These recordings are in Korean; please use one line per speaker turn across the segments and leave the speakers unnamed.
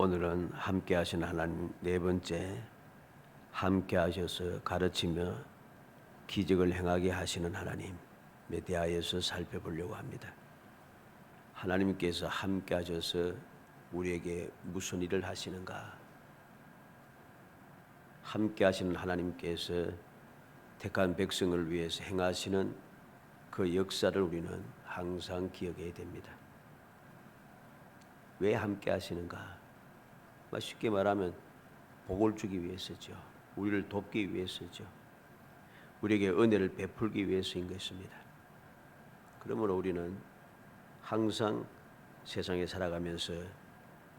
오늘은 함께 하신 하나님 네 번째, 함께 하셔서 가르치며 기적을 행하게 하시는 하나님에 대하여서 살펴보려고 합니다. 하나님께서 함께 하셔서 우리에게 무슨 일을 하시는가? 함께 하시는 하나님께서 택한 백성을 위해서 행하시는 그 역사를 우리는 항상 기억해야 됩니다. 왜 함께 하시는가? 쉽게 말하면 복을 주기 위해서죠. 우리를 돕기 위해서죠. 우리에게 은혜를 베풀기 위해서인 것입니다. 그러므로 우리는 항상 세상에 살아가면서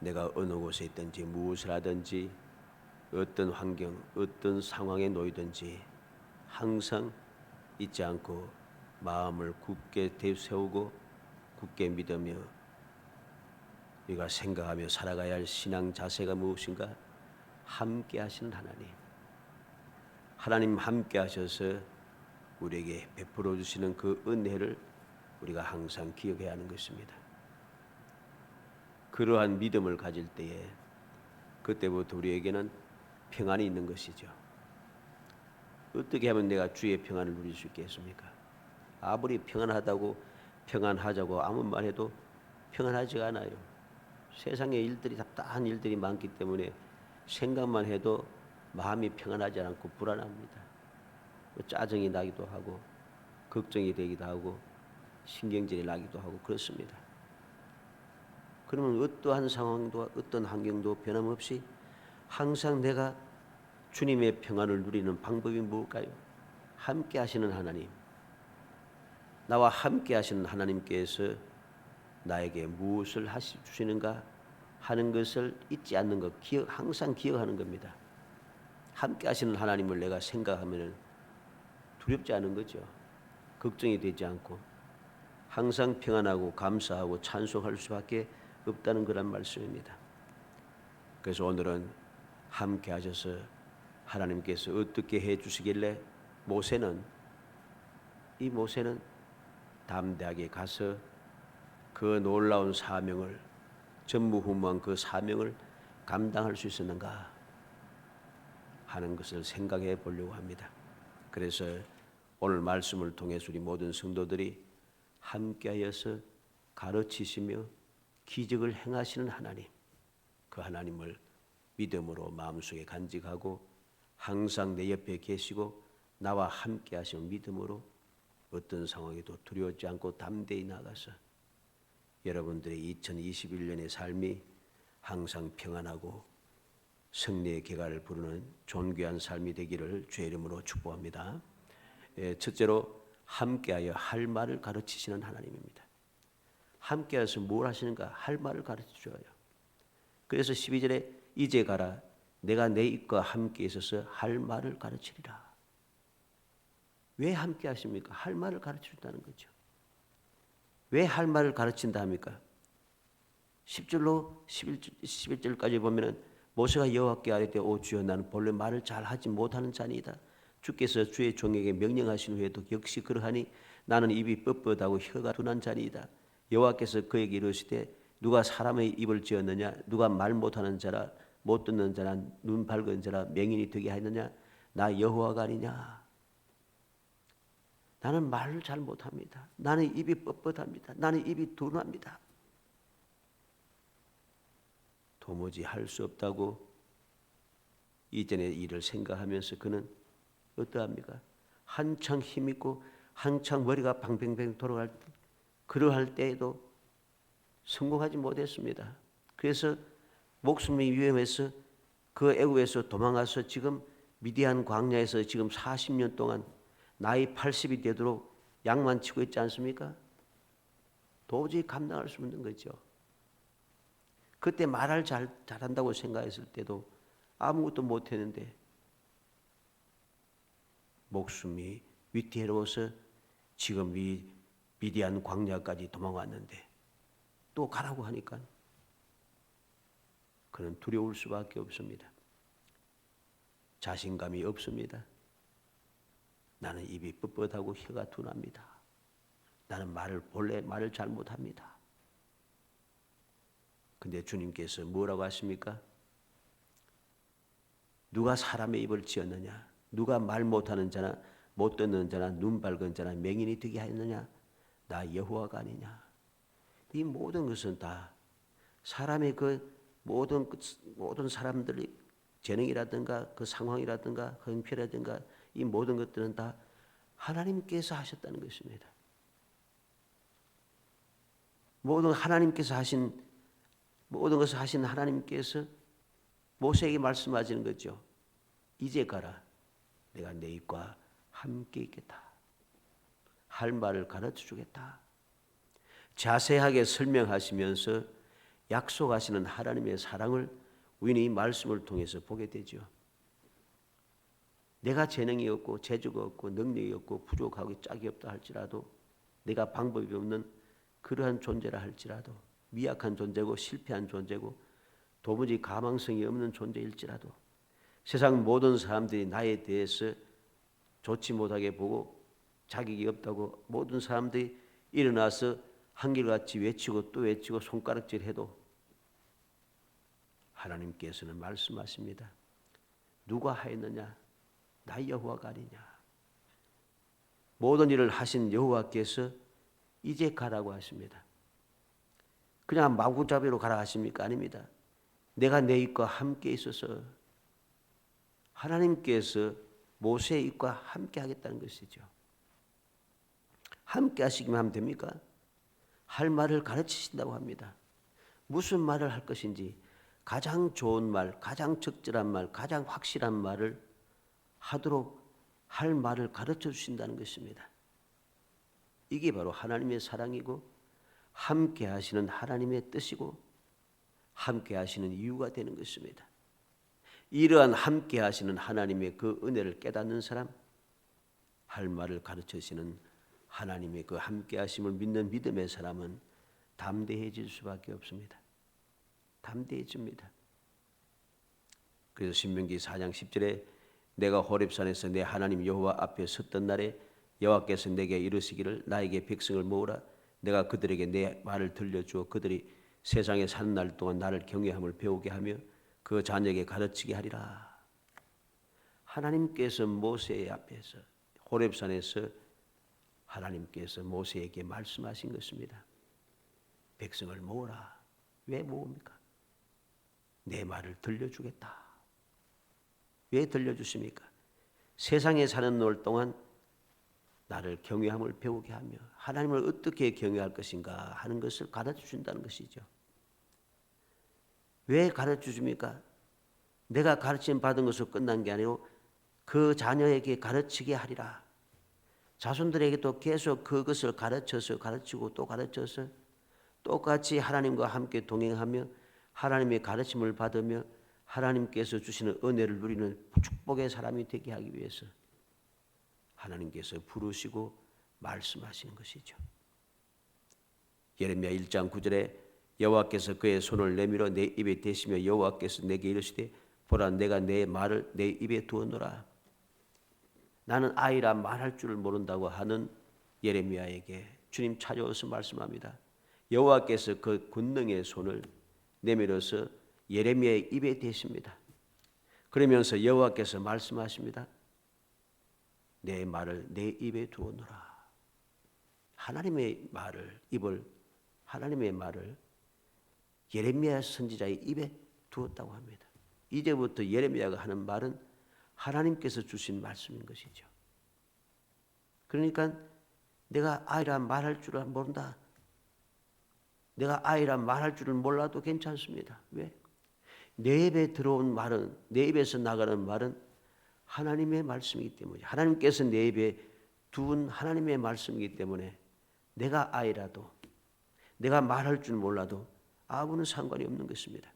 내가 어느 곳에 있든지 무엇을 하든지 어떤 환경, 어떤 상황에 놓이든지 항상 잊지 않고 마음을 굳게 세우고 굳게 믿으며 우리가 생각하며 살아가야 할 신앙 자세가 무엇인가? 함께 하시는 하나님. 하나님 함께 하셔서 우리에게 베풀어 주시는 그 은혜를 우리가 항상 기억해야 하는 것입니다. 그러한 믿음을 가질 때에 그때부터 우리에게는 평안이 있는 것이죠. 어떻게 하면 내가 주의 평안을 누릴 수 있겠습니까? 아무리 평안하자고 아무 말 해도 평안하지가 않아요. 세상에 일들이 답답한 일들이 많기 때문에 생각만 해도 마음이 평안하지 않고 불안합니다. 짜증이 나기도 하고 걱정이 되기도 하고 신경질이 나기도 하고 그렇습니다. 그러면 어떠한 상황도 어떤 환경도 변함없이 항상 내가 주님의 평안을 누리는 방법이 무엇일까요? 함께 하시는 하나님. 나와 함께 하시는 하나님께서 나에게 무엇을 주시는가 하는 것을 잊지 않는 것, 항상 기억하는 겁니다. 함께 하시는 하나님을 내가 생각하면 두렵지 않은 거죠. 걱정이 되지 않고 항상 평안하고 감사하고 찬송할 수밖에 없다는 그런 말씀입니다. 그래서 오늘은 함께 하셔서 하나님께서 어떻게 해주시길래 모세는 담대하게 가서 그 놀라운 사명을 전무후무한 그 사명을 감당할 수 있었는가 하는 것을 생각해 보려고 합니다. 그래서 오늘 말씀을 통해서 우리 모든 성도들이 함께하여서 가르치시며 기적을 행하시는 하나님, 그 하나님을 믿음으로 마음속에 간직하고 항상 내 옆에 계시고 나와 함께 하시는 믿음으로 어떤 상황에도 두려워하지 않고 담대히 나가서 여러분들의 2021년의 삶이 항상 평안하고 승리의 개가를 부르는 존귀한 삶이 되기를 주의 이름으로 축복합니다. 첫째로 함께하여 할 말을 가르치시는 하나님입니다. 함께해서 뭘 하시는가? 할 말을 가르쳐줘요. 그래서 12절에 이제 가라 내가 내 입과 함께 있어서 할 말을 가르치리라. 왜 함께 하십니까? 할 말을 가르쳐준다는 거죠. 왜 할 말을 가르친다 합니까? 10절로 11절까지 보면은 모세가 여호와께 아뢰되 오 주여 나는 본래 말을 잘하지 못하는 자니이다. 주께서 주의 종에게 명령하신 후에도 역시 그러하니 나는 입이 뻣뻣하고 혀가 둔한 자니이다. 여호와께서 그에게 이르시되 누가 사람의 입을 지었느냐 누가 말 못하는 자라 못 듣는 자라 눈 밝은 자라 맹인이 되게 하느냐 나 여호와가 아니냐. 나는 말을 잘 못합니다. 나는 입이 뻣뻣합니다. 나는 입이 둔합니다. 도무지 할 수 없다고 이전의 일을 생각하면서 그는 어떠합니까? 한창 힘있고 한창 머리가 뱅뱅뱅 돌아갈 때 그러할 때에도 성공하지 못했습니다. 그래서 목숨이 위험해서 그 애국에서 도망가서 지금 미디안 광야에서 지금 40년 동안 나이 80이 되도록 양만 치고 있지 않습니까? 도저히 감당할 수 없는 거죠. 그때 말을 잘한다고 생각했을 때도 아무것도 못했는데 목숨이 위태로워서 지금 이 미디안 광야까지 도망왔는데 또 가라고 하니까 그는 두려울 수밖에 없습니다. 자신감이 없습니다. 나는 입이 뻣뻣하고 혀가 둔합니다. 나는 본래 말을 잘 못합니다. 근데 주님께서 뭐라고 하십니까? 누가 사람의 입을 지었느냐? 누가 말 못하는 자나 못 듣는 자나 눈 밝은 자나 맹인이 되게 하였느냐? 나 여호와가 아니냐? 이 모든 것은 다 사람의 그 모든 사람들의 재능이라든가 그 상황이라든가 그 형편이라든가 이 모든 것들은 다 하나님께서 하셨다는 것입니다. 하나님께서 하신 모든 것을 하신 하나님께서 모세에게 말씀하시는 거죠. 이제 가라. 내가 네 입과 함께 있겠다. 할 말을 가르쳐 주겠다. 자세하게 설명하시면서 약속하시는 하나님의 사랑을 우리는 이 말씀을 통해서 보게 되죠. 내가 재능이 없고 재주가 없고 능력이 없고 부족하고 짝이 없다 할지라도 내가 방법이 없는 그러한 존재라 할지라도 미약한 존재고 실패한 존재고 도무지 가망성이 없는 존재일지라도 세상 모든 사람들이 나에 대해서 좋지 못하게 보고 자격이 없다고 모든 사람들이 일어나서 한결같이 외치고 또 외치고 손가락질해도 하나님께서는 말씀하십니다. 누가 하였느냐? 나 여호와가 아니냐? 모든 일을 하신 여호와께서 이제 가라고 하십니다. 그냥 마구잡이로 가라 하십니까? 아닙니다. 내가 내 입과 함께 있어서 하나님께서 모세의 입과 함께 하겠다는 것이죠. 함께 하시기만 하면 됩니까? 할 말을 가르치신다고 합니다. 무슨 말을 할 것인지 가장 좋은 말, 가장 적절한 말, 가장 확실한 말을 하도록 할 말을 가르쳐 주신다는 것입니다. 이게 바로 하나님의 사랑이고 함께 하시는 하나님의 뜻이고 함께 하시는 이유가 되는 것입니다. 이러한 함께 하시는 하나님의 그 은혜를 깨닫는 사람, 할 말을 가르쳐 주시는 하나님의 그 함께 하심을 믿는 믿음의 사람은 담대해질 수밖에 없습니다. 담대해집니다. 그래서 신명기 4장 10절에 내가 호렙산에서 내 하나님 여호와 앞에 섰던 날에 여호와께서 내게 이르시기를 나에게 백성을 모으라. 내가 그들에게 내 말을 들려주어 그들이 세상에 사는 날 동안 나를 경외함을 배우게 하며 그 자녀에게 가르치게 하리라. 하나님께서 모세 앞에서 호렙산에서 하나님께서 모세에게 말씀하신 것입니다. 백성을 모으라. 왜 모읍니까? 내 말을 들려주겠다. 왜 들려주십니까? 세상에 사는 날 동안 나를 경외함을 배우게 하며 하나님을 어떻게 경외할 것인가 하는 것을 가르쳐 준다는 것이죠. 왜 가르쳐 줍니까? 내가 가르침 받은 것으로 끝난 게 아니고 그 자녀에게 가르치게 하리라. 자손들에게도 계속 그것을 가르치고 또 가르쳐서 똑같이 하나님과 함께 동행하며 하나님의 가르침을 받으며 하나님께서 주시는 은혜를 누리는 축복의 사람이 되게 하기 위해서 하나님께서 부르시고 말씀하시는 것이죠. 예레미야 1장 9절에 여호와께서 그의 손을 내밀어 내 입에 대시며 여호와께서 내게 이르시되 보라 내가 내 말을 내 입에 두었노라. 나는 아이라 말할 줄을 모른다고 하는 예레미야에게 주님 찾아와서 말씀합니다. 여호와께서 그 권능의 손을 내밀어서 예레미야의 입에 대십니다. 그러면서 여호와께서 말씀하십니다. 내 말을 내 입에 두었노라. 하나님의 말을 예레미야 선지자의 입에 두었다고 합니다. 이제부터 예레미야가 하는 말은 하나님께서 주신 말씀인 것이죠. 그러니까 내가 아이라 말할 줄을 모른다. 내가 아이라 말할 줄을 몰라도 괜찮습니다. 왜? 내 입에 들어온 말은, 내 입에서 나가는 말은 하나님의 말씀이기 때문에, 하나님께서 내 입에 두은 하나님의 말씀이기 때문에 내가 아이라도, 내가 말할 줄 몰라도 아무런 상관이 없는 것입니다.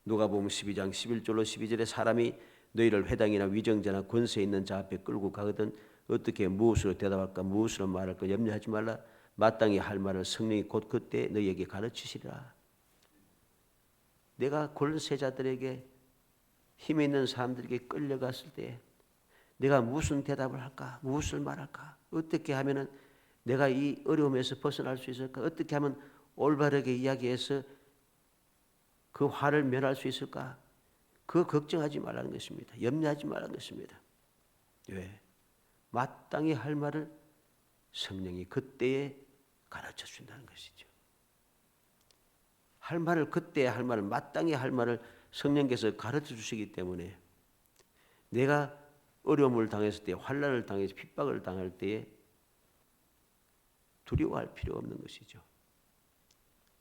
누가복음 12장 11절로 12절에 사람이 너희를 회당이나 위정자나 권세 있는 자 앞에 끌고 가거든 어떻게 무엇으로 대답할까 무엇으로 말할까 염려하지 말라. 마땅히 할 말을 성령이 곧 그때 너희에게 가르치시리라. 내가 권세자들에게 힘 있는 사람들에게 끌려갔을 때 내가 무슨 대답을 할까? 무엇을 말할까? 어떻게 하면 내가 이 어려움에서 벗어날 수 있을까? 어떻게 하면 올바르게 이야기해서 그 화를 면할 수 있을까? 그거 걱정하지 말라는 것입니다. 염려하지 말라는 것입니다. 왜? 마땅히 할 말을 성령이 그때에 가르쳐 준다는 것이죠. 할 말을 그때 할 말을 마땅히 할 말을 성령께서 가르쳐 주시기 때문에 내가 어려움을 당했을 때, 환난을 당해서 핍박을 당할 때에 두려워할 필요 없는 것이죠.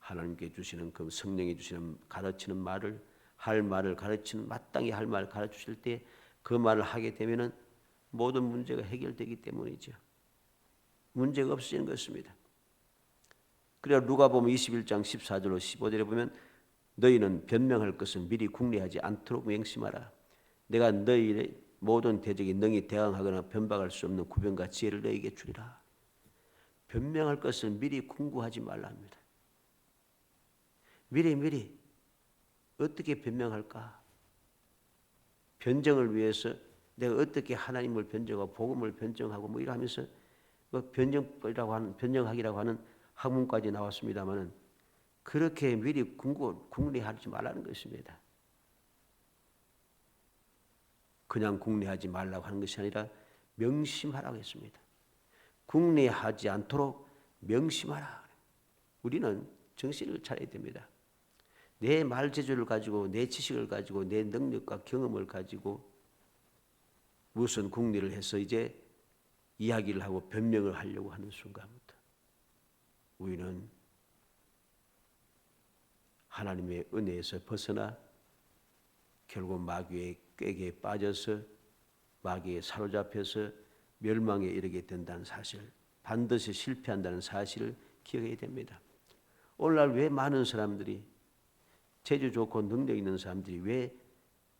하나님께 주시는 그 성령이 주시는 가르치는 말을 할 말을 가르치는 마땅히 할 말을 가르쳐 주실 때 그 말을 하게 되면은 모든 문제가 해결되기 때문이죠. 문제가 없어지는 것입니다. 그래야 누가복음 21장 14절로 15절에 보면 너희는 변명할 것은 미리 궁리하지 않도록 명심하라. 내가 너희의 모든 대적이 능히 대항하거나 변박할 수 없는 구변과 지혜를 너희에게 주리라. 변명할 것을 미리 궁구하지 말라 합니다. 미리 어떻게 변명할까? 변정을 위해서 내가 어떻게 하나님을 변정하고 복음을 변정하고 뭐 이러면서 뭐 변정하기라고 하는 학문까지 나왔습니다만은 그렇게 미리 궁리하지 말라는 것입니다. 그냥 궁리하지 말라고 하는 것이 아니라 명심하라고 했습니다. 궁리하지 않도록 명심하라. 우리는 정신을 차려야 됩니다. 내 말재주를 가지고 내 지식을 가지고 내 능력과 경험을 가지고 무슨 궁리를 해서 이제 이야기를 하고 변명을 하려고 하는 순간부터 우리는 하나님의 은혜에서 벗어나 결국 마귀의 꾀에 빠져서 마귀에 사로잡혀서 멸망에 이르게 된다는 사실, 반드시 실패한다는 사실을 기억해야 됩니다. 오늘날 왜 많은 사람들이 재주 좋고 능력 있는 사람들이 왜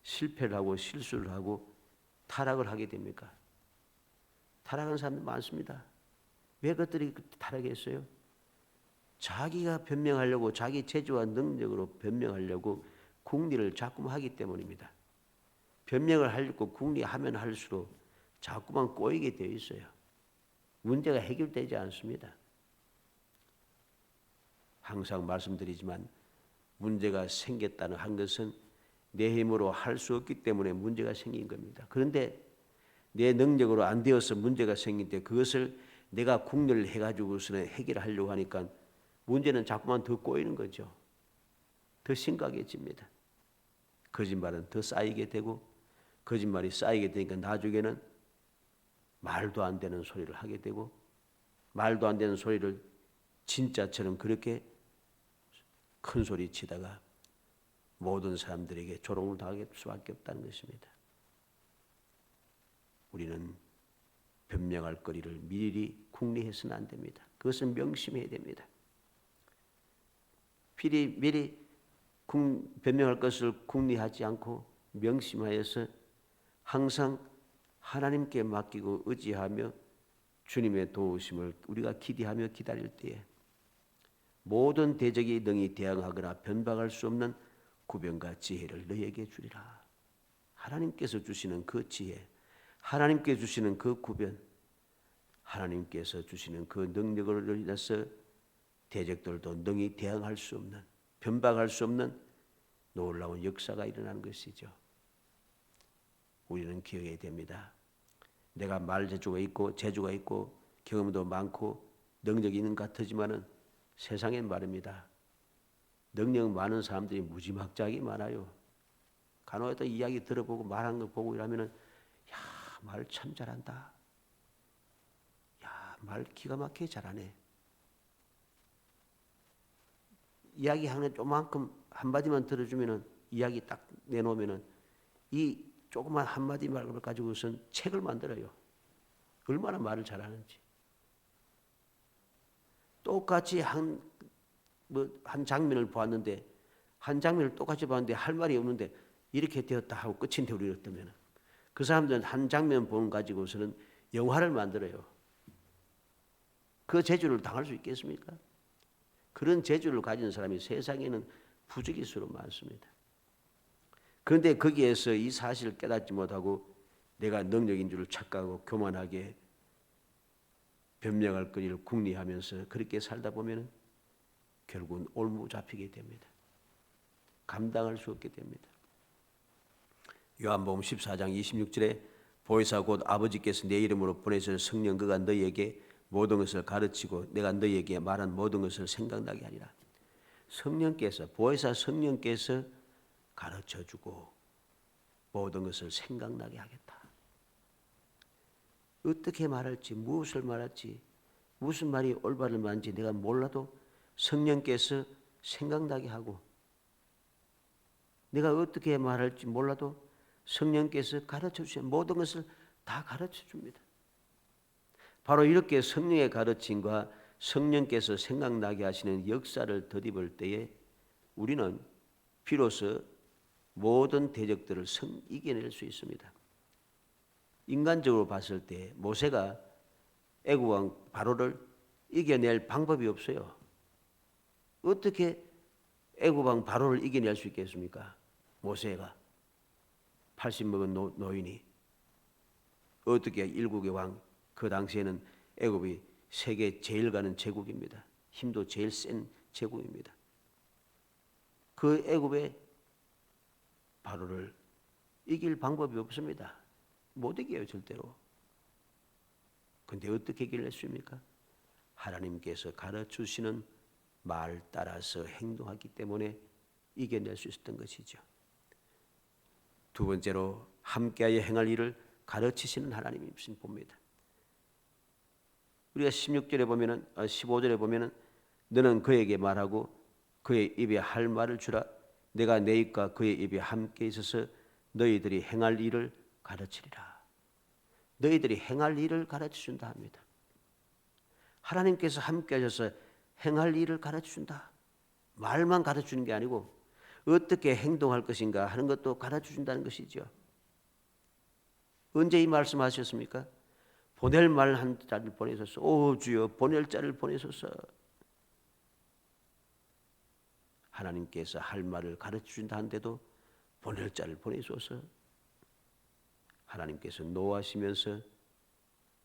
실패를 하고 실수를 하고 타락을 하게 됩니까? 타락한 사람들 많습니다. 왜 그것들이 타락했어요? 자기가 변명하려고 자기 재주와 능력으로 변명하려고 궁리를 자꾸만 하기 때문입니다. 변명을 하려고 궁리하면 할수록 자꾸만 꼬이게 되어 있어요. 문제가 해결되지 않습니다. 항상 말씀드리지만 문제가 생겼다는 한 것은 내 힘으로 할 수 없기 때문에 문제가 생긴 겁니다. 그런데 내 능력으로 안 되어서 문제가 생길 때 그것을 내가 궁리를 해가지고서는 해결하려고 하니까 문제는 자꾸만 더 꼬이는 거죠. 더 심각해집니다. 거짓말은 더 쌓이게 되고 거짓말이 쌓이게 되니까 나중에는 말도 안 되는 소리를 하게 되고 말도 안 되는 소리를 진짜처럼 그렇게 큰 소리 치다가 모든 사람들에게 조롱을 당할 수밖에 없다는 것입니다. 우리는 변명할 거리를 미리 궁리해서는 안 됩니다. 그것은 명심해야 됩니다. 미리 변명할 것을 궁리하지 않고 명심하여서 항상 하나님께 맡기고 의지하며 주님의 도우심을 우리가 기대하며 기다릴 때에 모든 대적이 능히 대항하거나 변박할 수 없는 구변과 지혜를 너희에게 주리라. 하나님께서 주시는 그 지혜, 하나님께 주시는 그 구변, 하나님께서 주시는 그 능력으로 인해서 대적들도 능히 대항할 수 없는, 변박할 수 없는 놀라운 역사가 일어나는 것이죠. 우리는 기억해야 됩니다. 내가 말재주가 있고 재주가 있고 경험도 많고 능력이 있는 것 같지만은 세상엔 말입니다. 능력 많은 사람들이 무지막지하게 많아요. 간혹 이야기 들어보고 말한 거 보고 이러면은 야, 말 참 잘한다. 야, 말 기가 막히게 잘하네. 이야기하는 조만큼 한마디만 들어주면은 이야기 딱 내놓으면은 이 조그만 한마디 말을 가지고선 책을 만들어요. 얼마나 말을 잘하는지. 똑같이 한 장면을 보았는데 한 장면을 똑같이 봤는데 할 말이 없는데 이렇게 되었다 하고 끝인데 우리였다면 그 사람들은 한 장면 보는 가지고서는 영화를 만들어요. 그 재주를 당할 수 있겠습니까? 그런 재주를 가진 사람이 세상에는 부지기수로 많습니다. 그런데 거기에서 이 사실을 깨닫지 못하고 내가 능력인 줄 착각하고 교만하게 변명할 거리를 궁리하면서 그렇게 살다 보면 결국은 올무 잡히게 됩니다. 감당할 수 없게 됩니다. 요한복음 14장 26절에 보혜사 곧 아버지께서 내 이름으로 보내실 성령 그가 너희에게 모든 것을 가르치고 내가 너희에게 말한 모든 것을 생각나게 하리라. 성령께서 보혜사 성령께서 가르쳐주고 모든 것을 생각나게 하겠다. 어떻게 말할지 무엇을 말할지 무슨 말이 올바른 말인지 내가 몰라도 성령께서 생각나게 하고 내가 어떻게 말할지 몰라도 성령께서 가르쳐 주신 모든 것을 다 가르쳐 줍니다. 바로 이렇게 성령의 가르침과 성령께서 생각나게 하시는 역사를 덧입을 때에 우리는 비로소 모든 대적들을 이겨낼 수 있습니다. 인간적으로 봤을 때 모세가 애굽 왕 바로를 이겨낼 방법이 없어요. 어떻게 애굽 왕 바로를 이겨낼 수 있겠습니까? 모세가 80 먹은 노인이 어떻게 일국의 왕, 그 당시에는 애굽이 세계 제일 가는 제국입니다. 힘도 제일 센 제국입니다. 그 애굽의 바로를 이길 방법이 없습니다. 못 이겨요, 절대로. 그런데 어떻게 이길랬습니까? 하나님께서 가르쳐주시는 말 따라서 행동하기 때문에 이겨낼 수 있었던 것이죠. 두 번째로 함께하여 행할 일을 가르치시는 하나님이 봅니다. 우리가 16절에 보면은 15절에 보면은 너는 그에게 말하고 그의 입에 할 말을 주라. 내가 내 입과 그의 입에 함께 있어서 너희들이 행할 일을 가르치리라. 너희들이 행할 일을 가르쳐준다 합니다. 하나님께서 함께 하셔서 행할 일을 가르쳐준다. 말만 가르쳐주는 게 아니고 어떻게 행동할 것인가 하는 것도 가르쳐준다는 것이죠. 언제 이 말씀하셨습니까? 보낼 말 한 자를 보내소서. 오 주여 보낼 자를 보내소서. 하나님께서 할 말을 가르쳐준다 한데도 보낼 자를 보내소서. 하나님께서 노하시면서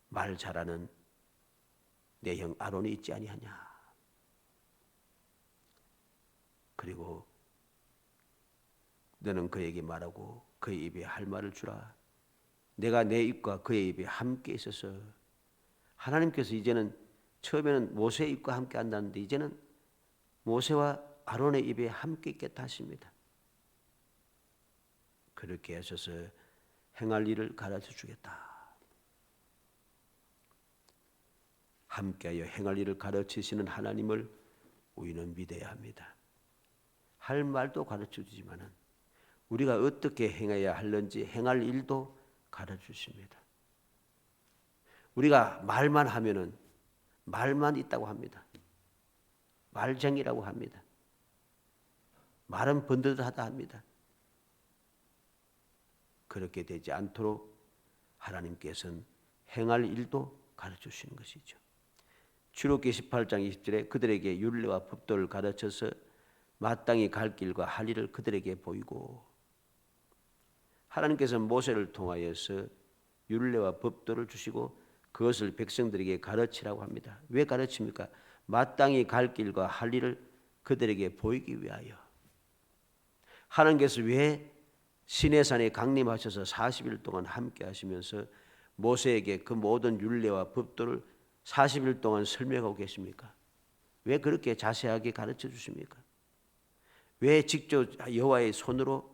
말 잘하는 내 형 아론이 있지 아니하냐. 그리고 너는 그에게 말하고 그의 입에 할 말을 주라. 내가 내 입과 그의 입에 함께 있어서 하나님께서 이제는 처음에는 모세의 입과 함께 한다는데 이제는 모세와 아론의 입에 함께 있겠다 하십니다. 그렇게 하셔서 행할 일을 가르쳐 주겠다. 함께하여 행할 일을 가르치시는 하나님을 우리는 믿어야 합니다. 할 말도 가르쳐 주지만은 우리가 어떻게 행해야 하는지 행할 일도 가르쳐 주십니다. 우리가 말만 하면은 말만 있다고 합니다. 말쟁이라고 합니다. 말은 번듯하다 합니다. 그렇게 되지 않도록 하나님께서는 행할 일도 가르쳐 주시는 것이죠. 출애굽기 18장 20절에 그들에게 율례와 법도를 가르쳐서 마땅히 갈 길과 할 일을 그들에게 보이고 하나님께서 모세를 통하여서 율례와 법도를 주시고 그것을 백성들에게 가르치라고 합니다. 왜 가르칩니까? 마땅히 갈 길과 할 일을 그들에게 보이기 위하여. 하나님께서 왜 시내산에 강림하셔서 40일 동안 함께 하시면서 모세에게 그 모든 율례와 법도를 40일 동안 설명하고 계십니까? 왜 그렇게 자세하게 가르쳐 주십니까? 왜 직접 여호와의 손으로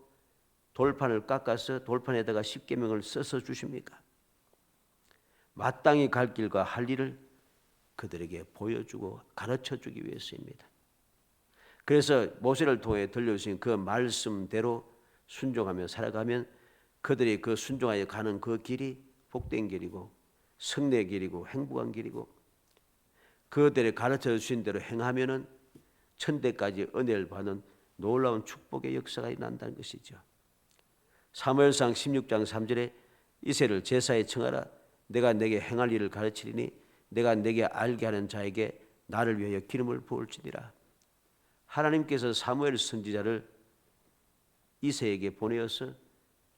돌판을 깎아서 돌판에다가 십계명을 써서 주십니까? 마땅히 갈 길과 할 일을 그들에게 보여주고 가르쳐주기 위해서입니다. 그래서 모세를 통해 들려주신 그 말씀대로 순종하며 살아가면 그들이 그 순종하여 가는 그 길이 복된 길이고 승리의 길이고 행복한 길이고 그들이 가르쳐 주신 대로 행하면은 천대까지 은혜를 받는 놀라운 축복의 역사가 일어난다는 것이죠. 사무엘상 16장 3절에 이새를 제사에 청하라. 내가 내게 행할 일을 가르치리니 내가 내게 알게 하는 자에게 나를 위하여 기름을 부을지니라. 하나님께서 사무엘 선지자를 이새에게 보내어서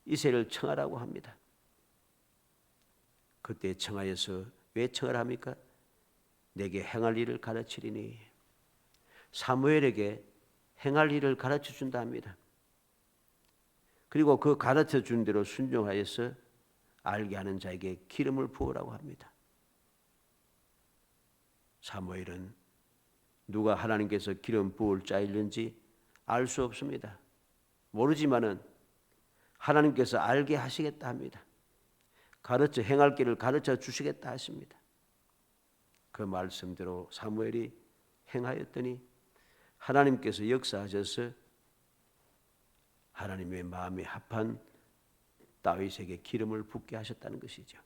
이새를 청하라고 합니다. 그때 청하여서 왜 청하라 합니까? 내게 행할 일을 가르치리니. 사무엘에게 행할 일을 가르쳐 준다 합니다. 그리고 그 가르쳐 준 대로 순종하여서 알게 하는 자에게 기름을 부으라고 합니다. 사무엘은 누가 하나님께서 기름 부을 자일는지 알 수 없습니다. 모르지만은 하나님께서 알게 하시겠다 합니다. 가르쳐 행할 길을 가르쳐 주시겠다 하십니다. 그 말씀대로 사무엘이 행하였더니 하나님께서 역사하셔서 하나님의 마음에 합한 다윗에게 기름을 붓게 하셨다는 것이죠.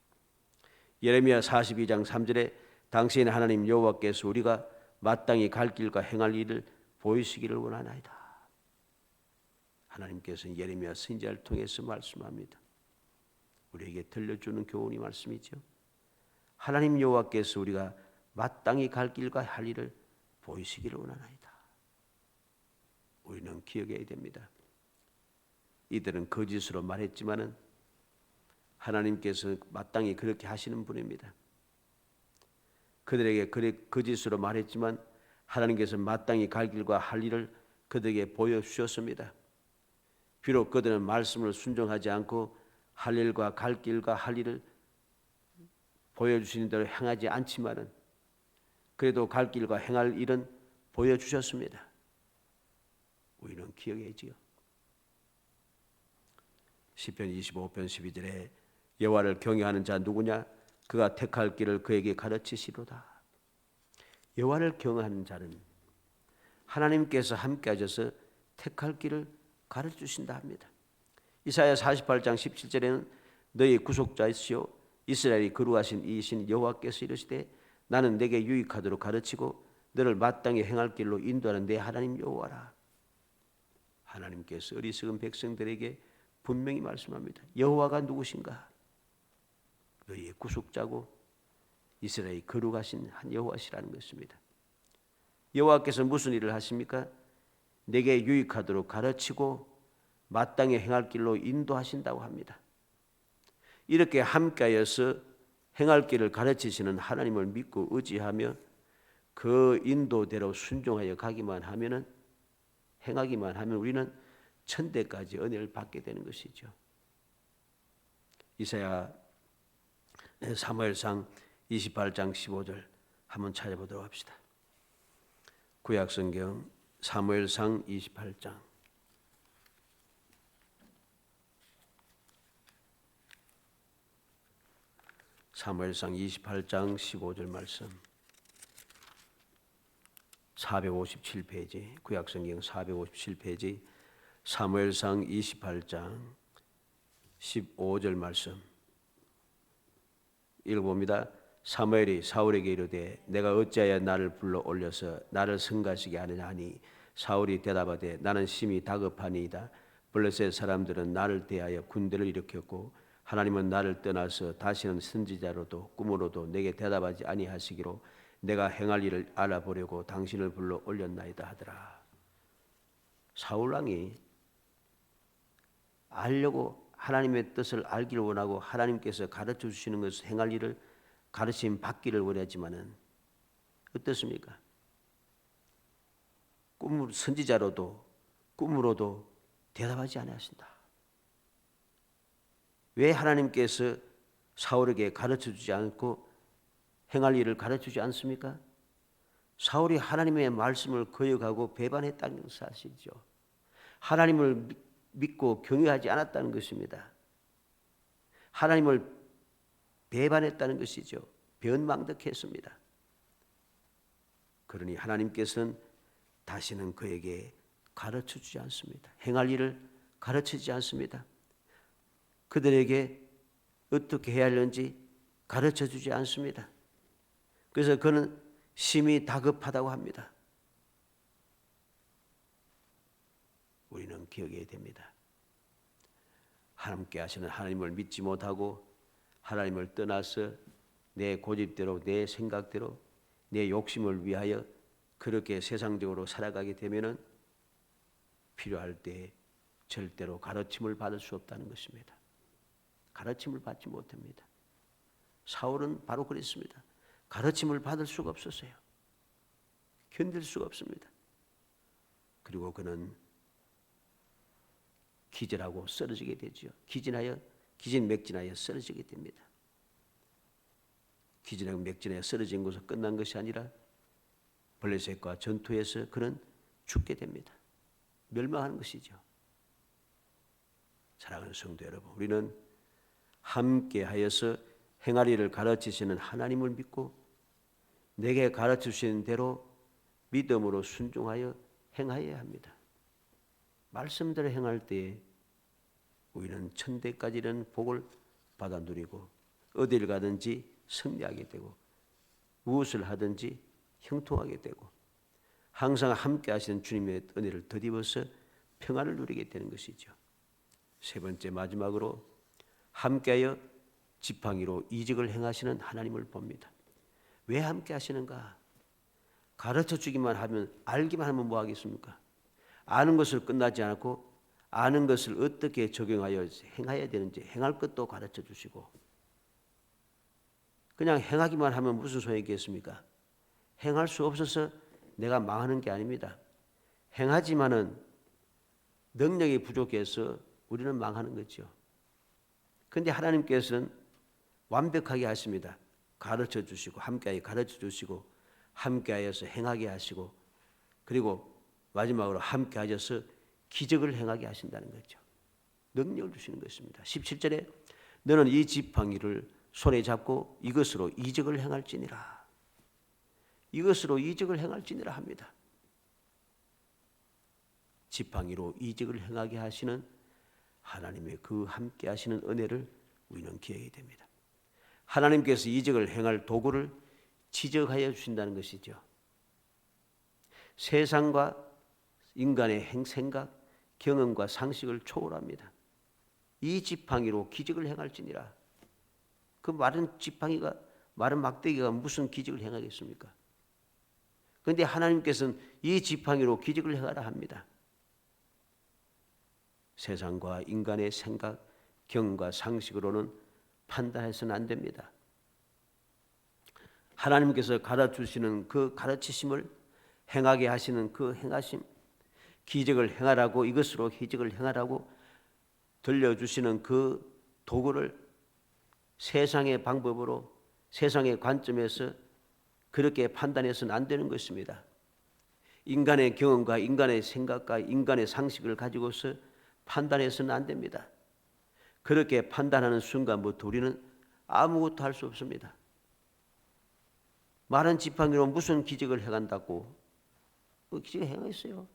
예레미야 42장 3절에 당신 하나님 여호와께서 우리가 마땅히 갈 길과 행할 일을 보이시기를 원하나이다. 하나님께서는 예레미야 선지자를 통해서 말씀합니다. 우리에게 들려주는 교훈이 말씀이죠. 하나님 여호와께서 우리가 마땅히 갈 길과 할 일을 보이시기를 원하나이다. 우리는 기억해야 됩니다. 이들은 거짓으로 말했지만은 하나님께서 마땅히 그렇게 하시는 분입니다. 그들에게 거짓으로 말했지만 하나님께서 마땅히 갈 길과 할 일을 그들에게 보여주셨습니다. 비록 그들은 말씀을 순종하지 않고 할 일과 갈 길과 할 일을 보여주시는 대로 행하지 않지만은 그래도 갈 길과 행할 일은 보여주셨습니다. 우리는 기억해야지요. 시편 25편 12절에 여호와를 경외하는 자 누구냐? 그가 택할 길을 그에게 가르치시로다. 여호와를 경외하는 자는 하나님께서 함께 하셔서 택할 길을 가르치신다 합니다. 이사야 48장 17절에는 너희 구속자이시오 이스라엘이 거룩하신 이신 여호와께서 이르시되 나는 내게 유익하도록 가르치고 너를 마땅히 행할 길로 인도하는 내 하나님 여호와라. 하나님께서 어리석은 백성들에게 분명히 말씀합니다. 여호와가 누구신가? 너희의 구속자고 이스라엘이 거룩하신 한 여호와시라는 것입니다. 여호와께서 무슨 일을 하십니까? 내게 유익하도록 가르치고 마땅히 행할 길로 인도하신다고 합니다. 이렇게 함께하여서 행할 길을 가르치시는 하나님을 믿고 의지하며 그 인도대로 순종하여 가기만 하면은 행하기만 하면 우리는 천대까지 은혜를 받게 되는 것이죠. 이사야 사무엘상 28장 15절 한번 찾아보도록 합시다. 구약성경 사무엘상 28장 사무엘상 28장 15절 말씀 457페이지 구약성경 457페이지 사무엘상 28장 15절 말씀 읽어봅니다. 사무엘이 사울에게 이르되 내가 어찌하여 나를 불러 올려서 나를 성가시게 하느냐 하니 사울이 대답하되 나는 심히 다급하니이다. 블레셋 사람들은 나를 대하여 군대를 일으켰고 하나님은 나를 떠나서 다시는 선지자로도 꿈으로도 내게 대답하지 아니하시기로 내가 행할 일을 알아보려고 당신을 불러 올렸나이다 하더라. 사울왕이 알려고 하나님의 뜻을 알기를 원하고 하나님께서 가르쳐 주시는 것을 행할 일을 가르침 받기를 원하지만은 어떻습니까? 선지자로도 꿈으로도 대답하지 아니하신다. 왜 하나님께서 사울에게 가르쳐 주지 않고 행할 일을 가르쳐 주지 않습니까? 사울이 하나님의 말씀을 거역하고 배반했다는 사실이죠. 하나님을 믿고 경외하지 않았다는 것입니다. 하나님을 배반했다는 것이죠. 변망덕했습니다. 그러니 하나님께서는 다시는 그에게 가르쳐 주지 않습니다. 행할 일을 가르쳐 주지 않습니다. 그들에게 어떻게 해야 하는지 가르쳐 주지 않습니다. 그래서 그는 심히 다급하다고 합니다. 우리는 기억해야 됩니다. 함께 하시는 하나님을 믿지 못하고 하나님을 떠나서 내 고집대로 내 생각대로 내 욕심을 위하여 그렇게 세상적으로 살아가게 되면은 필요할 때 절대로 가르침을 받을 수 없다는 것입니다. 가르침을 받지 못합니다. 사울은 바로 그랬습니다. 가르침을 받을 수가 없었어요. 견딜 수가 없습니다. 그리고 그는 기절하고 쓰러지게 되죠. 기진맥진하여 쓰러지게 됩니다. 기진하고 맥진하여 쓰러진 것으로 끝난 것이 아니라 블레셋과 전투에서 그는 죽게 됩니다. 멸망하는 것이죠. 사랑하는 성도 여러분, 우리는 함께하여서 행하리를 가르치시는 하나님을 믿고 내게 가르치시는 대로 믿음으로 순종하여 행하여야 합니다. 말씀대로 행할 때에 우리는 천대까지 이르는 복을 받아 누리고 어디를 가든지 승리하게 되고 무엇을 하든지 형통하게 되고 항상 함께 하시는 주님의 은혜를 덧입어서 평안을 누리게 되는 것이죠. 세 번째 마지막으로 함께하여 지팡이로 이적을 행하시는 하나님을 봅니다. 왜 함께 하시는가? 가르쳐 주기만 하면, 알기만 하면 뭐 하겠습니까? 아는 것을 끝나지 않고 아는 것을 어떻게 적용하여 행해야 되는지 행할 것도 가르쳐 주시고, 그냥 행하기만 하면 무슨 소용이 있겠습니까? 행할 수 없어서 내가 망하는 게 아닙니다. 행하지만은 능력이 부족해서 우리는 망하는 거죠. 그런데 하나님께서는 완벽하게 하십니다. 가르쳐 주시고 함께하여 가르쳐 주시고 함께하여서 행하게 하시고, 그리고 마지막으로 함께하셔서 기적을 행하게 하신다는 거죠. 능력을 주시는 것입니다. 17절에 너는 이 지팡이를 손에 잡고 이것으로 이적을 행할지니라. 이것으로 이적을 행할지니라 합니다. 지팡이로 이적을 행하게 하시는 하나님의 그 함께 하시는 은혜를 우리는 기억해야 됩니다. 하나님께서 이적을 행할 도구를 지적하여 주신다는 것이죠. 세상과 인간의 생각, 경험과 상식을 초월합니다. 이 지팡이로 기적을 행할지니라. 그 마른 지팡이가, 마른 막대기가 무슨 기적을 행하겠습니까? 그런데 하나님께서는 이 지팡이로 기적을 행하라 합니다. 세상과 인간의 생각, 경험과 상식으로는 판단해서는 안 됩니다. 하나님께서 가르쳐주시는 그 가르치심을 행하게 하시는 그 행하심, 기적을 행하라고, 이것으로 기적을 행하라고 들려주시는 그 도구를 세상의 방법으로, 세상의 관점에서 그렇게 판단해서는 안 되는 것입니다. 인간의 경험과 인간의 생각과 인간의 상식을 가지고서 판단해서는 안 됩니다. 그렇게 판단하는 순간부터 우리는 아무것도 할 수 없습니다. 마른 지팡이로 무슨 기적을 행한다고? 그 기적을 행했어요.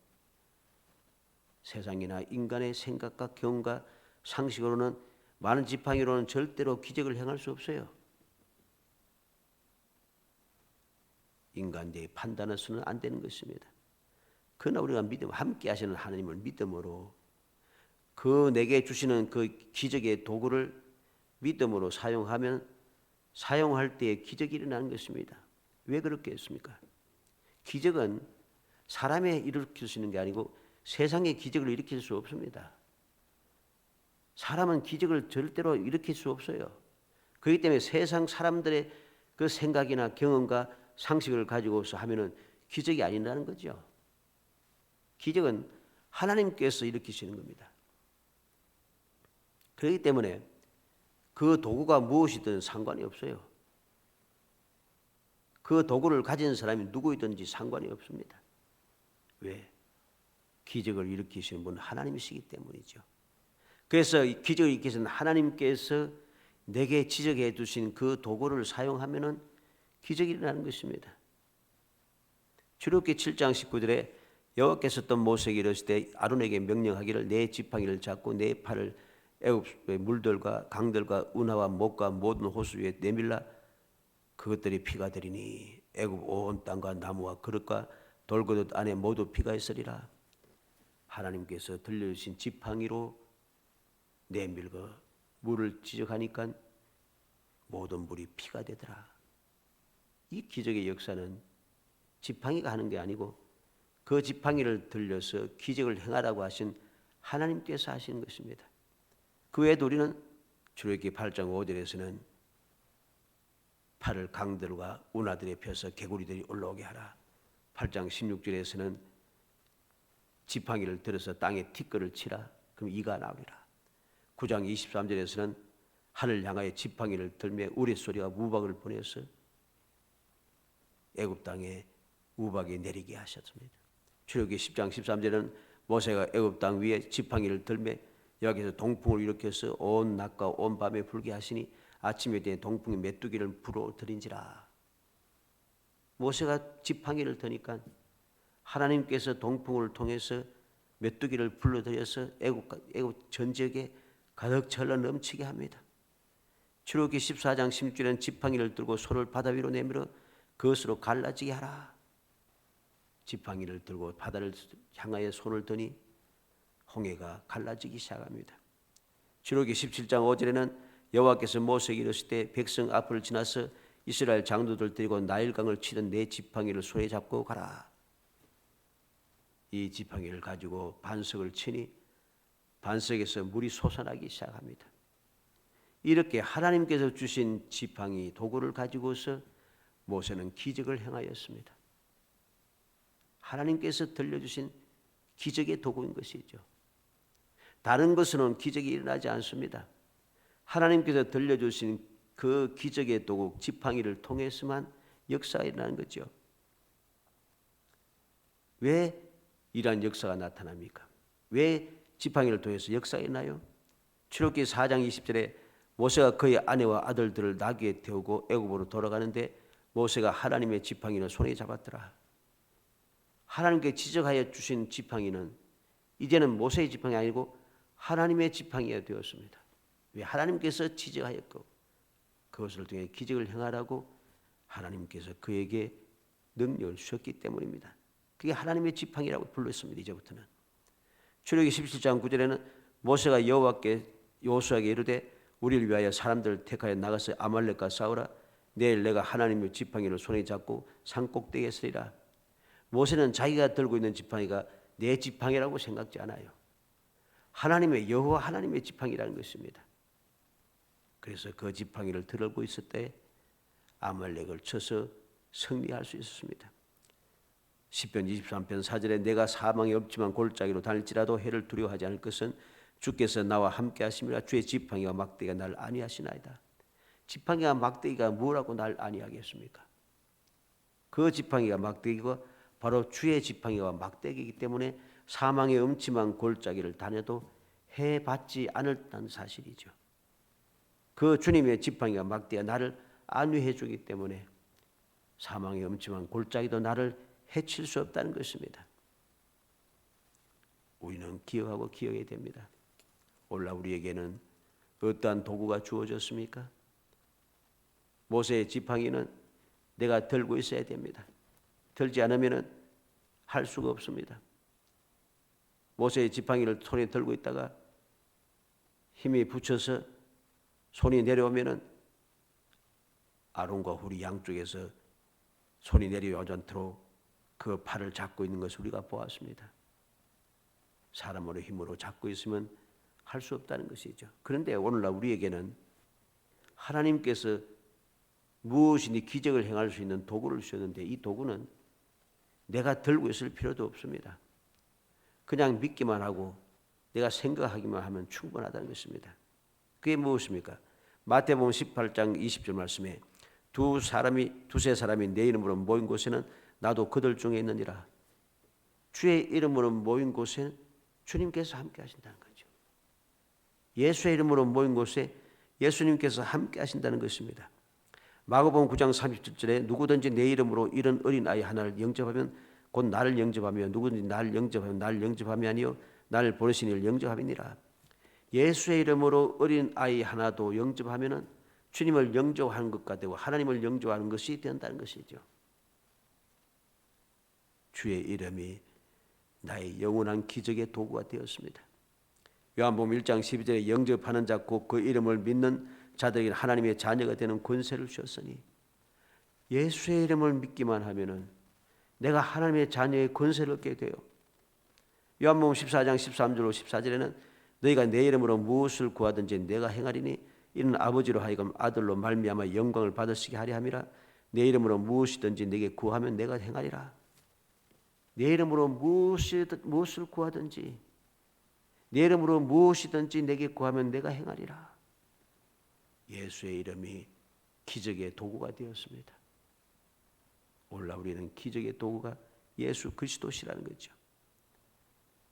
세상이나 인간의 생각과 경험과 상식으로는, 마른 지팡이로는 절대로 기적을 행할 수 없어요. 인간의 판단해서는 안 되는 것입니다. 그러나 우리가 믿음, 함께 하시는 하나님을 믿음으로 그 내게 주시는 그 기적의 도구를 믿음으로 사용하면 사용할 때에 기적이 일어나는 것입니다. 왜 그렇게 했습니까? 기적은 사람이 일으킬 수 있는 게 아니고 세상의 기적을 일으킬 수 없습니다. 사람은 기적을 절대로 일으킬 수 없어요. 그렇기 때문에 세상 사람들의 그 생각이나 경험과 상식을 가지고서 하면은 기적이 아니라는 거죠. 기적은 하나님께서 일으키시는 겁니다. 그렇기 때문에 그 도구가 무엇이든 상관이 없어요. 그 도구를 가진 사람이 누구이든지 상관이 없습니다. 왜? 기적을 일으키시는 분은 하나님이시기 때문이죠. 그래서 기적을 일으키시는 하나님께서 내게 지적해 주신 그 도구를 사용하면은 기적이 일어나는 것입니다. 출애굽기 7장 19절에 여호와께서 또 모세에게 이르시되 아론에게 명령하기를 내 지팡이를 잡고 내 팔을 애굽의 물들과 강들과 운하와 목과 모든 호수 위에 내밀라. 그것들이 피가 되리니 애굽 온 땅과 나무와 그릇과 돌그릇 안에 모두 피가 있으리라. 하나님께서 들려주신 지팡이로 내밀고 물을 지적하니까 모든 물이 피가 되더라. 이 기적의 역사는 지팡이가 하는 게 아니고 그 지팡이를 들려서 기적을 행하라고 하신 하나님께서 하시는 것입니다. 그 외에도 우리는 출애굽기 8장 5절에서는 팔을 강들과 운하들에 펴서 개구리들이 올라오게 하라. 8장 16절에서는 지팡이를 들어서 땅에 티끌을 치라. 그럼 이가 나오리라. 9장 23절에서는 하늘 향하여 지팡이를 들매 우레소리와 우박을 보내서 애굽 땅에 우박이 내리게 하셨습니다. 출애굽기 10장 13절에는 모세가 애굽 땅 위에 지팡이를 들매 여기서 동풍을 일으켜서 온 낮과 온 밤에 불게 하시니 아침에 되어 동풍이 메뚜기를 불어들인지라. 모세가 지팡이를 드니까 하나님께서 동풍을 통해서 메뚜기를 불러들여서 애굽 전 지역에 가득 절러 넘치게 합니다. 출애굽기 14장 16절에는 지팡이를 들고 소를 바다 위로 내밀어 그것으로 갈라지게 하라. 지팡이를 들고 바다를 향하여 손을 드니 홍해가 갈라지기 시작합니다. 출애굽기 17장 5절에는 여호와께서 모세에게 이르시되 백성 앞을 지나서 이스라엘 장로들 데리고 나일강을 치던 내 지팡이를 손에 잡고 가라. 이 지팡이를 가지고 반석을 치니 반석에서 물이 솟아나기 시작합니다. 이렇게 하나님께서 주신 지팡이 도구를 가지고서 모세는 기적을 행하였습니다. 하나님께서 들려주신 기적의 도구인 것이죠. 다른 것으로는 기적이 일어나지 않습니다. 하나님께서 들려주신 그 기적의 도구 지팡이를 통해서만 역사가 일어나는 거죠. 왜 이러한 역사가 나타납니까? 왜 지팡이를 통해서 역사가 일어나요? 출애굽기 4장 20절에 모세가 그의 아내와 아들들을 나귀에 태우고 애굽으로 돌아가는데 모세가 하나님의 지팡이를 손에 잡았더라. 하나님께 지적하여 주신 지팡이는 이제는 모세의 지팡이 아니고 하나님의 지팡이가 되었습니다. 왜? 하나님께서 지적하였고 그것을 통해 기적을 행하라고 하나님께서 그에게 능력을 주셨기 때문입니다. 그게 하나님의 지팡이라고 불렀습니다. 이제부터는. 출애굽기 17장 9절에는 모세가 여호수아에게 이르되 우리를 위하여 사람들을 택하여 나가서 아말렉과 싸우라. 내일 내가 하나님의 지팡이를 손에 잡고 산꼭대기에 서리라. 모세는 자기가 들고 있는 지팡이가 내 지팡이라고 생각지 않아요. 하나님의 여호와 하나님의 지팡이라는 것입니다. 그래서 그 지팡이를 들고 있을 때 아말렉을 쳐서 승리할 수 있었습니다. 시편 23편 4절에 내가 사망에 없지만 골짜기로 다닐지라도 해를 두려워하지 않을 것은 주께서 나와 함께 하심이라. 주의 지팡이와 막대기가 날 안위하시나이다. 지팡이와 막대기가 뭐라고 날 안위하겠습니까? 그 지팡이와 막대기가 바로 주의 지팡이와 막대기이기 때문에 사망의 음침한 골짜기를 다녀도 해받지 않았다는 사실이죠. 그 주님의 지팡이와 막대기가 나를 안위해 주기 때문에 사망의 음침한 골짜기도 나를 해칠 수 없다는 것입니다. 우리는 기억하고 기억해야 됩니다. 오늘날 우리에게는 어떠한 도구가 주어졌습니까? 모세의 지팡이는 내가 들고 있어야 됩니다. 들지 않으면 할 수가 없습니다. 모세의 지팡이를 손에 들고 있다가 힘이 붙여서 손이 내려오면 아론과 훌이 양쪽에서 손이 내려오지 않도록 그 팔을 잡고 있는 것을 우리가 보았습니다. 사람으로 힘으로 잡고 있으면 할 수 없다는 것이죠. 그런데 오늘날 우리에게는 하나님께서 무엇이니 기적을 행할 수 있는 도구를 주셨는데 이 도구는 내가 들고 있을 필요도 없습니다. 그냥 믿기만 하고 내가 생각하기만 하면 충분하다는 것입니다. 그게 무엇입니까? 마태복음 18장 20절 말씀에 두세 사람이 내 이름으로 모인 곳에는 나도 그들 중에 있느니라. 주의 이름으로 모인 곳에 주님께서 함께 하신다는 거죠. 예수의 이름으로 모인 곳에 예수님께서 함께 하신다는 것입니다. 마가복음 9장 37절에 누구든지 내 이름으로 이런 어린아이 하나를 영접하면 곧 나를 영접하며 누구든지 나를 영접하면 나를 영접함이 아니요 나를 보내신 이를 영접함이니라. 예수의 이름으로 어린아이 하나도 영접하면 주님을 영접하는 것과 되고 하나님을 영접하는 것이 된다는 것이죠. 주의 이름이 나의 영원한 기적의 도구가 되었습니다. 요한복음 1장 12절에 영접하는 자 곧 그 이름을 믿는 자들에게 하나님의 자녀가 되는 권세를 주셨으니 예수의 이름을 믿기만 하면은 내가 하나님의 자녀의 권세를 얻게 돼요. 요한복음 14장 13절로 14절에는 너희가 내 이름으로 무엇을 구하든지 내가 행하리니 이는 아버지로 하여금 아들로 말미암아 영광을 받으시게 하려 함이라. 내 이름으로 무엇이든지 내게 구하면 내가 행하리라. 내 이름으로 무엇을 구하든지 내 이름으로 무엇이든지 내게 구하면 내가 행하리라. 예수의 이름이 기적의 도구가 되었습니다. 오늘날 우리는 기적의 도구가 예수 그리스도시라는 거죠.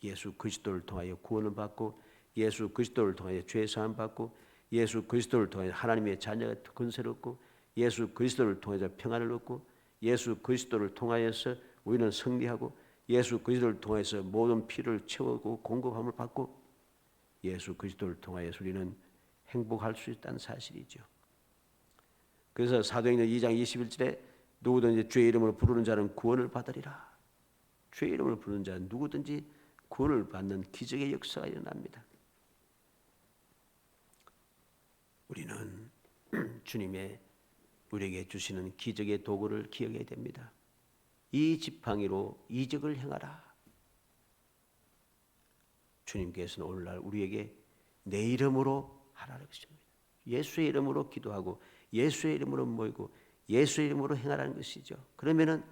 예수 그리스도를 통하여 구원을 받고, 예수 그리스도를 통하여 죄 사함 받고, 예수 그리스도를 통하여 하나님의 자녀가 권세를 얻고, 예수 그리스도를 통해서 평안을 얻고, 예수 그리스도를 통하여서 우리는 승리하고, 예수 그리스도를 통해서 모든 필요를 채우고 공급함을 받고, 예수 그리스도를 통하여서 우리는 행복할 수 있다는 사실이죠. 그래서 사도행전 2장 21절에 누구든지 주의 이름으로 부르는 자는 구원을 받으리라. 주의 이름으로 부르는 자는 누구든지 구원을 받는 기적의 역사가 일어납니다. 우리는 주님의 우리에게 주시는 기적의 도구를 기억해야 됩니다. 이 지팡이로 이적을 행하라. 주님께서는 오늘날 우리에게 내 이름으로 하라는 것입니다. 예수의 이름으로 기도하고 예수의 이름으로 모이고 예수의 이름으로 행하라는 것이죠. 그러면은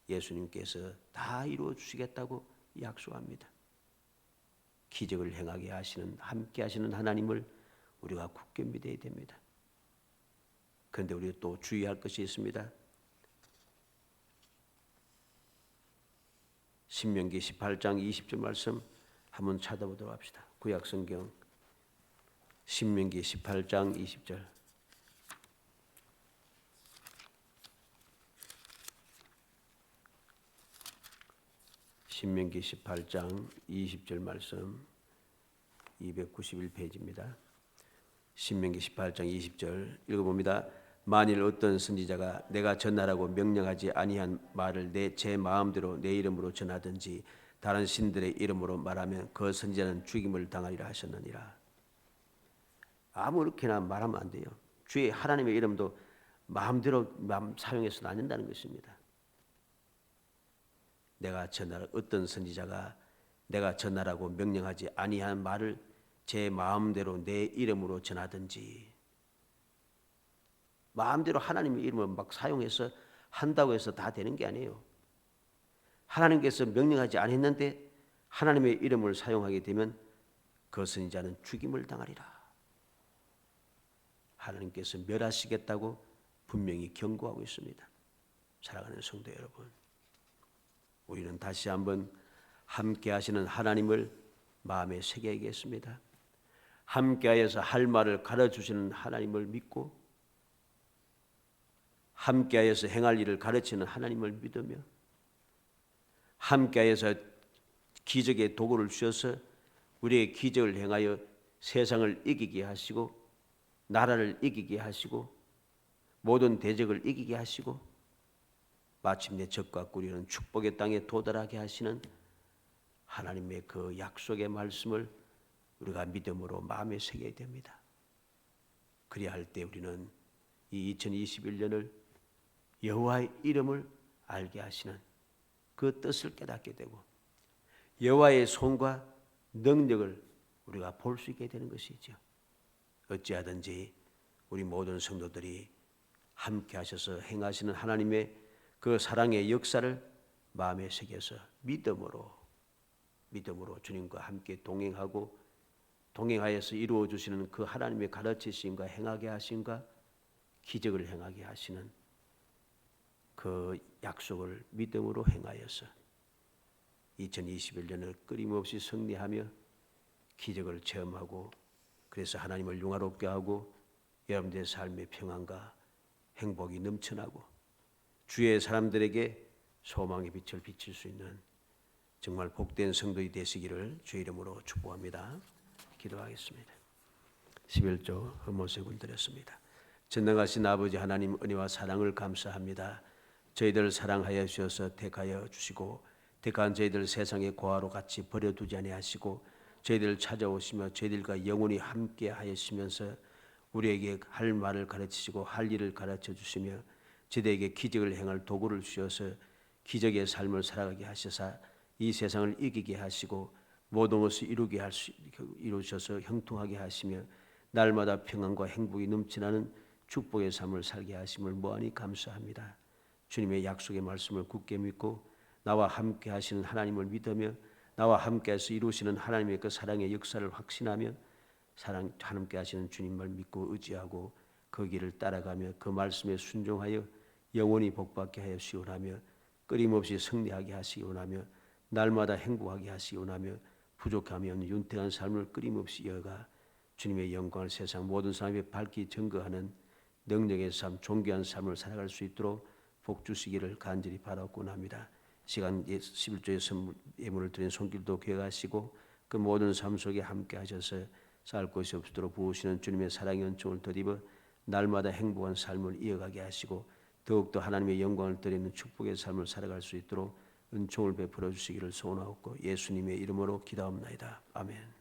예수님께서 다 이루어 주시겠다고 약속합니다. 기적을 행하게 하시는, 함께 하시는 하나님을 우리가 굳게 믿어야 됩니다. 그런데 우리가 또 주의할 것이 있습니다. 신명기 18장 20절 말씀 한번 찾아보도록 합시다. 구약성경 신명기 18장 20절. 신명기 18장 20절 말씀 291페이지입니다. 신명기 18장 20절 읽어봅니다. 만일 어떤 선지자가 내가 전하라고 명령하지 아니한 말을 제 마음대로 내 이름으로 전하든지 다른 신들의 이름으로 말하면 그 선지자는 죽임을 당하리라 하셨느니라. 아무렇게나 말하면 안 돼요. 주의 하나님의 이름도 마음대로 사용해서는 안 된다는 것입니다. 어떤 선지자가 내가 전하라고 명령하지 아니한 말을 제 마음대로 내 이름으로 전하든지, 마음대로 하나님의 이름을 막 사용해서 한다고 해서 다 되는 게 아니에요. 하나님께서 명령하지 않았는데 하나님의 이름을 사용하게 되면 그 선지자는 죽임을 당하리라. 하나님께서 멸하시겠다고 분명히 경고하고 있습니다. 사랑하는 성도 여러분, 우리는 다시 한번 함께 하시는 하나님을 마음에 새겨야겠습니다. 함께하여서 할 말을 가르쳐주시는 하나님을 믿고, 함께하여서 행할 일을 가르치는 하나님을 믿으며, 함께하여서 기적의 도구를 주셔서 우리의 기적을 행하여 세상을 이기게 하시고 나라를 이기게 하시고 모든 대적을 이기게 하시고 마침내 적과 꾸리는 축복의 땅에 도달하게 하시는 하나님의 그 약속의 말씀을 우리가 믿음으로 마음에 새겨야 됩니다. 그래야 할 때 우리는 이 2021년을 여호와의 이름을 알게 하시는 그 뜻을 깨닫게 되고 여호와의 손과 능력을 우리가 볼 수 있게 되는 것이죠. 어찌하든지 우리 모든 성도들이 함께 하셔서 행하시는 하나님의 그 사랑의 역사를 마음에 새겨서 믿음으로 주님과 함께 동행하여서 이루어 주시는 그 하나님의 가르치심과 행하게 하심과 기적을 행하게 하시는 그 약속을 믿음으로 행하여서 2021년을 끊임없이 승리하며 기적을 체험하고 그래서 하나님을 영화롭게 하고 여러분들의 삶의 평안과 행복이 넘쳐나고 주의 사람들에게 소망의 빛을 비칠 수 있는 정말 복된 성도이 되시기를 주의 이름으로 축복합니다. 기도하겠습니다. 11조 흠모색을 드렸습니다. 전능하신 아버지 하나님 은혜와 사랑을 감사합니다. 저희들을 사랑하여 주셔서 택하여 주시고 택한 저희들 세상의 고아로 같이 버려두지 아니하시고 저희들을 찾아오시며 저희들과 영원히 함께 하시면서 우리에게 할 말을 가르치시고 할 일을 가르쳐 주시며 저희들에게 기적을 행할 도구를 주셔서 기적의 삶을 살아가게 하셔서 이 세상을 이기게 하시고 모든 것을 이루셔서 형통하게 하시며 날마다 평안과 행복이 넘치나는 축복의 삶을 살게 하심을 무한히 감사합니다. 주님의 약속의 말씀을 굳게 믿고 나와 함께 하시는 하나님을 믿으며 나와 함께해서 이루시는 하나님의 그 사랑의 역사를 확신하며 사랑 함께 하시는 주님을 믿고 의지하고 그 길을 따라가며 그 말씀에 순종하여 영원히 복받게 하여 시원하며 끊임없이 승리하게 하시기 원하며 날마다 행복하게 하시기 원하며 부족하며 윤택한 삶을 끊임없이 이어가 주님의 영광을 세상 모든 사람에 밝히 증거하는 능력의 삶, 존귀한 삶을 살아갈 수 있도록 복 주시기를 간절히 바라곤 합니다. 시간 11조의 선물 예물을 드린 손길도 귀하시고 그 모든 삶 속에 함께 하셔서 쌓을 것이 없도록 부으시는 주님의 사랑의 은총을 덧입어 날마다 행복한 삶을 이어가게 하시고 더욱더 하나님의 영광을 드리는 축복의 삶을 살아갈 수 있도록 은총을 베풀어 주시기를 소원하옵고 예수님의 이름으로 기도합나이다. 아멘.